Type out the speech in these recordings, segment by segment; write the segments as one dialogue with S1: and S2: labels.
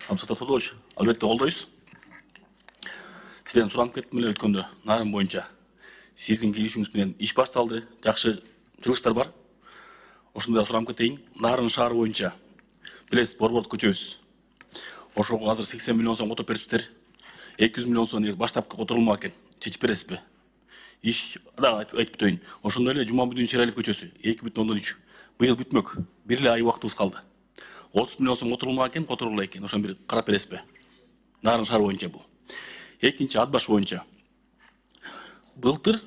S1: Абсат Фудович, албетте колдойбуз. Сизден суранып кеттим эле өткөндө нарын боюнча. Сиздин келишүүңүз менен иш башталды, жакшы жылыштар бар. Ошондой суранып кетейин. Нарын шаары боюнча билесиз, борборду көчөбүз. Ошого азыр 80 миллион сом которуп берипсиздер. 200 миллион сом негизи баштапкы которулма экен. Чечип бересизби? Иш да айтып өтөйүн. Ошондой эле Жумабүдүн Шералиев көчөсү 2,3. Быйыл бүтмөк. Бир эле ай убактыбыз калды. 30 миллион сом которулма экен, которулма экен. Ошону бир карап бересизби? Нарын шаар боюнча бул. Экинчи Ат баш боюнча. Былтыр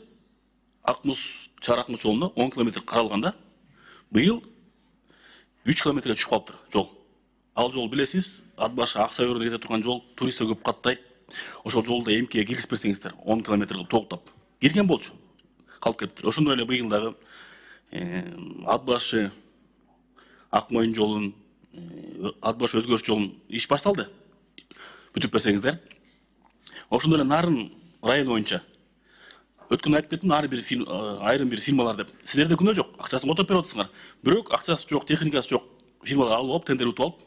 S1: Чаар Акмуз жолуна 10 километр каралганда, быйыл 3 километрге түшүп калыптыр жол. Ал жол билесиз, Ат баш Аксай өрүнө кете турган жол, туристтер көп каттайт. Ошол жолду эмкиге киргизип берсеңиздер, 10 километр токтоп. Кирген болчу. Калып кетиптир. Ошондой эле быйыл дагы Ат башы Акмойын жолун, Ат баш өзгөрүш жолун иш башталды. Бүтүп берсеңиздер. Ошондой эле Нарын району боюнча өткөн айтып кеттим, айрым бир фирмалар деп. Сиздерде күнөө жок, акчасын которуп берип атасыңар. Бирок акчасы жок, техникасы жок. Фирмалар алып алып, тендер утуп алып,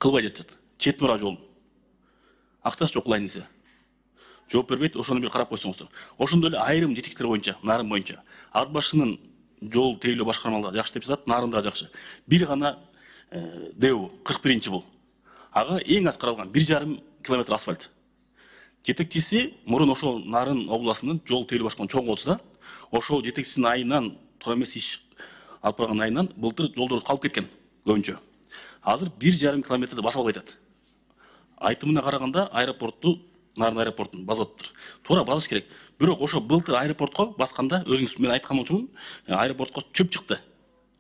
S1: кылбай жатышат. Чет Нура жолун. Акчасы жок лайнеси. Жооп бербейт, ошону бир карап койсоңуздар. Ошондой эле айрым жетекчилер боюнча, Нарын боюнча. Ат башынын жол тейлөө башкармалары жакшы деп жатат, Нарын да жакшы. Бир гана ДЭУ 41-чи бул. Ага эң аз каралган 1,5 километр асфальт. Жетекчиси мурун ошол Нарын областынын жол тейлөө башкармалары чоң болсо, ошол жетекчисинин айынан, туура эмес иш алып барган айынан былтыр жолдор калып кеткен көбүнчө. Азыр 1,5 километрди басып алып айтат. Айтымына караганда аэропортту, Нарын аэропортун базаттыр. Туура базыш керек. Бирок ошо былтыр аэропортко басканда, өзүңүз мен айткан болчумун, аэропортко чөп чыкты.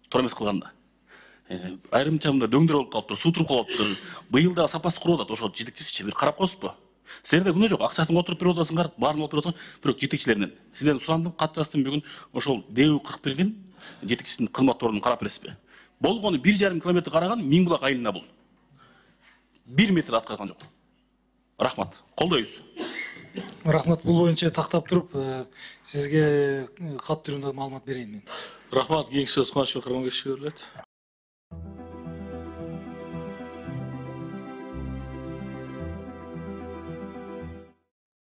S1: Туура эмес кылганда. Айрым чамда дөңдөр болуп калыптыр, суу туруп калыптыр. Быйыл да сапасы куруп атат, ошо жетекчиси бир карап коесузбу? Силерде күнөө жок, акчасын которуп берип атасыңар, баарын алып берип атасыңар, бирок жетекчилеринен. Сизден сурандым, кат жаздым бүгүн, ошол ДЭУ 41-дин жетекчисинин кызматторун карап бересизби? Болгону 1,5 километр караган Миңбулак айылына бул. 1 метр аткарган жок. Рахмат. Колдойбуз.
S2: Рахмат, бул боюнча тактап туруп, сизге кат түрүндө маалымат берейин мен.
S3: Рахмат, кийинки сөз Кубанычбек Карманбековичке берилет.